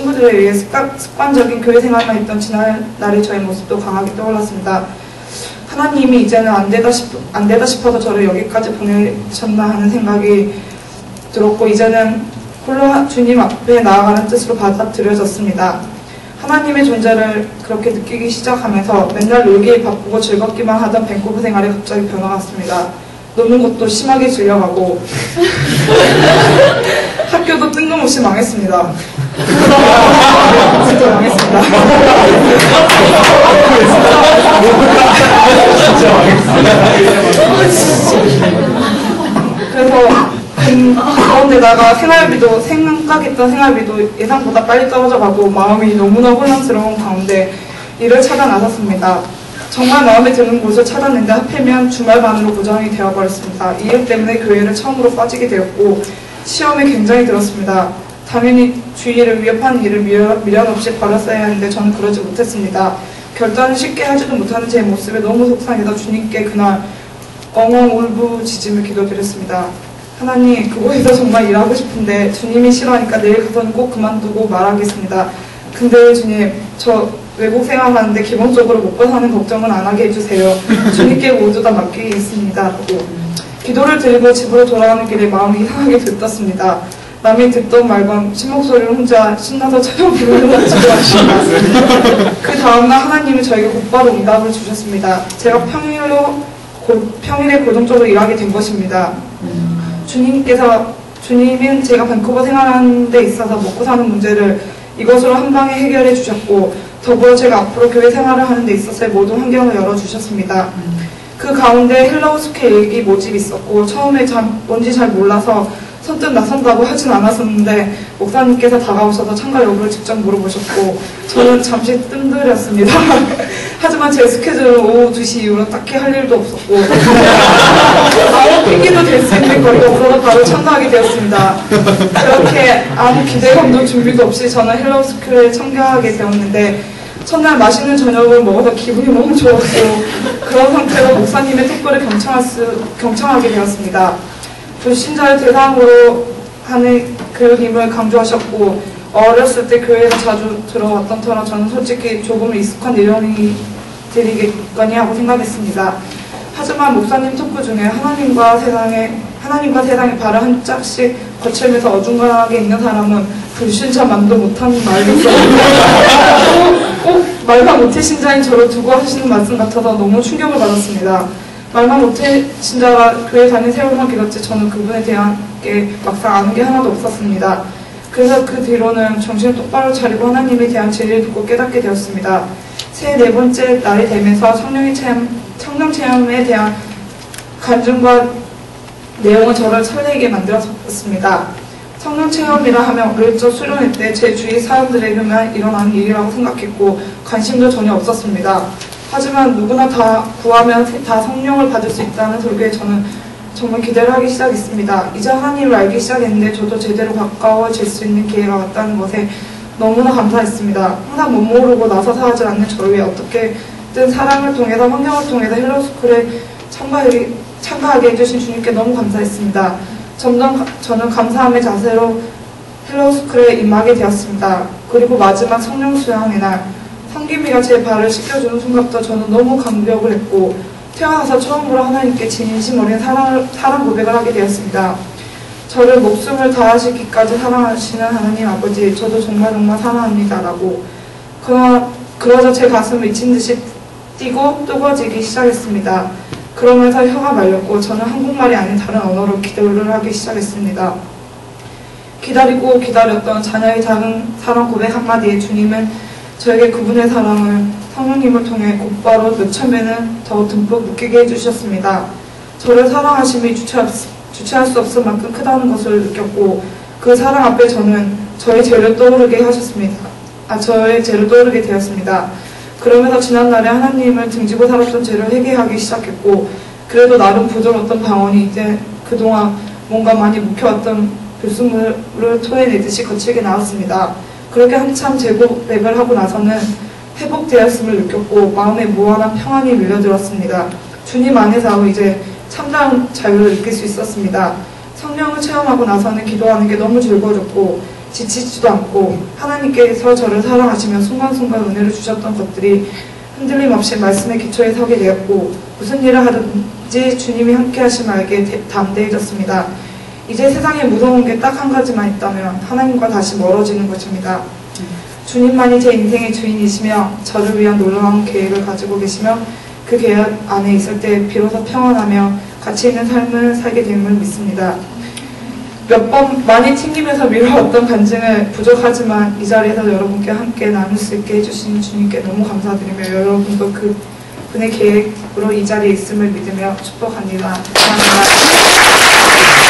친구들에 의해 습관적인 교회 생활만 했던 지난날의 저의 모습도 강하게 떠올랐습니다. 하나님이 이제는 안 되다 싶어서 저를 여기까지 보내셨나 하는 생각이 들었고, 이제는 홀로 주님 앞에 나아가는 뜻으로 받아들여졌습니다. 하나님의 존재를 그렇게 느끼기 시작하면서 맨날 놀기에 바쁘고 즐겁기만 하던 밴쿠버 생활이 갑자기 변화가 왔습니다. 노는 것도 심하게 질려가고 학교도 뜬금없이 망했습니다. 진짜 망했습니다. 그래서 그런데다가 생각했던 생활비도 예상보다 빨리 떨어져가고 마음이 너무나 혼란스러운 가운데 일을 찾아 나섰습니다. 정말 마음에 드는 곳을 찾았는데 하필이면 주말반으로 고정이 되어버렸습니다. 이 일 때문에 교회를 처음으로 빠지게 되었고 시험에 굉장히 들었습니다. 당연히 주의를 위협하는 일을 미련 없이 버렸어야 하는데 저는 그러지 못했습니다. 결단을 쉽게 하지도 못하는 제 모습에 너무 속상해서 주님께 그날 엉엉 울부짖으며 기도드렸습니다. 하나님, 그곳에서 정말 일하고 싶은데 주님이 싫어하니까 내일 가서는 꼭 그만두고 말하겠습니다. 근데 주님, 저 외국 생활하는데 기본적으로 먹고 사는 걱정은 안 하게 해주세요. 주님께 모두 다 맡기겠습니다. 라고 기도를 드리고 집으로 돌아가는 길에 마음이 이상하게 들떴습니다. 남이 듣던 말건 신목소리를 혼자 신나서 촬영 부르는 걸 지도하십니다. 그 다음날 하나님이 저에게 곧바로 응답을 주셨습니다. 제가 평일에 고정적으로 일하게 된 것입니다. 주님은 제가 밴쿠버 생활하는 데 있어서 먹고 사는 문제를 이것으로 한 방에 해결해 주셨고, 더불어 제가 앞으로 교회 생활을 하는 데 있어서의 모든 환경을 열어주셨습니다. 그 가운데 헬로우 스퀘어 일기 모집이 있었고, 처음에 뭔지 잘 몰라서 선뜻 나선다고 하진 않았었는데 목사님께서 다가오셔서 참가 여부를 직접 물어보셨고 저는 잠시 뜸들였습니다. 하지만 제 스케줄은 오후 2시 이후로 딱히 할 일도 없었고 아무 핑계도 될 수 있는 거리가 없어서 바로 참가하게 되었습니다. 그렇게 아무 기대감도 준비도 없이 저는 헬로우 스퀘어에 참가하게 되었는데 첫날 맛있는 저녁을 먹어서 기분이 너무 좋았고 그런 상태로 목사님의 특별히 경청하게 되었습니다. 불신자를 대상으로 하는 교육임을 강조하셨고 어렸을 때 교회에 자주 들어왔던 터라 저는 솔직히 조금 익숙한 내용이겠거니 하고 생각했습니다. 하지만 목사님 토크 중에 하나님과 세상의 발을 한 짝씩 거칠면서 어중간하게 있는 사람은 불신자만도 못하는 말로서 꼭 말만 못해 신자인 저를 두고 하시는 말씀 같아서 너무 충격을 받았습니다. 말만 못해 신자가 교회 다닌 세월만 길었지 저는 그분에 대한 게 막상 아는 게 하나도 없었습니다. 그래서 그 뒤로는 정신을 똑바로 차리고 하나님에 대한 진리를 듣고 깨닫게 되었습니다. 새해 4번째 날이 되면서 성령 체험에 대한 간증과 내용은 저를 설레게 만들었습니다. 성령 체험이라 하면 어릴 적 수련회 때 제 주위 사람들에게만 일어나는 일이라고 생각했고 관심도 전혀 없었습니다. 하지만 누구나 다 구하면 다 성령을 받을 수 있다는 설교에 저는 정말 기대를 하기 시작했습니다. 이제 하나님을 알기 시작했는데 저도 제대로 가까워질 수 있는 기회가 왔다는 것에 너무나 감사했습니다. 항상 못 모르고 나서서 하지 않는 저를 위해 어떻게든 사랑을 통해서 환경을 통해서 헬로우 스쿨에 참가하게 해주신 주님께 너무 감사했습니다. 점점 저는 감사함의 자세로 헬로우 스쿨에 임하게 되었습니다. 그리고 마지막 성령 수양의 날 성김이가 제 발을 씻겨주는 순간부터 저는 너무 감격을 했고 태어나서 처음으로 하나님께 진심 어린 사랑 고백을 하게 되었습니다. 저를 목숨을 다하시기까지 사랑하시는 하나님 아버지, 저도 정말 사랑합니다. 라고. 그러자 제 가슴은 미친 듯이 뛰고 뜨거워지기 시작했습니다. 그러면서 혀가 말렸고 저는 한국말이 아닌 다른 언어로 기도를 하기 시작했습니다. 기다리고 기다렸던 자녀의 작은 사랑 고백 한마디에 주님은 저에게 그분의 사랑을 성령님을 통해 곧바로 몇 차례는 더 듬뿍 느끼게 해주셨습니다. 저를 사랑하심이 주체할 수 없을 만큼 크다는 것을 느꼈고 그 사랑 앞에 저는 저의 죄를 떠오르게 되었습니다. 그러면서 지난날에 하나님을 등지고 살았던 죄를 회개하기 시작했고 그래도 나름 부드러웠던 방언이 이제 그동안 뭔가 많이 묵혀왔던 불순물을 토해내듯이 거칠게 나왔습니다. 그렇게 한참 재고백을 하고 나서는 회복되었음을 느꼈고 마음에 무한한 평안이 밀려들었습니다. 주님 안에서 이제 참다운 자유를 느낄 수 있었습니다. 성령을 체험하고 나서는 기도하는 게 너무 즐거워졌고 지치지도 않고 하나님께서 저를 사랑하시며 순간순간 은혜를 주셨던 것들이 흔들림 없이 말씀의 기초에 서게 되었고 무슨 일을 하든지 주님이 함께 하심을 알게 담대해졌습니다. 이제 세상에 무서운 게 딱 한 가지만 있다면 하나님과 다시 멀어지는 것입니다. 주님만이 제 인생의 주인이시며 저를 위한 놀라운 계획을 가지고 계시며 그 계획 안에 있을 때 비로소 평안하며 가치 있는 삶을 살게 됨을 믿습니다. 몇 번 많이 튕기면서 미뤄왔던 간증을 부족하지만 이 자리에서 여러분께 함께 나눌 수 있게 해주신 주님께 너무 감사드리며 여러분도 그분의 계획으로 이 자리에 있음을 믿으며 축복합니다. 감사합니다.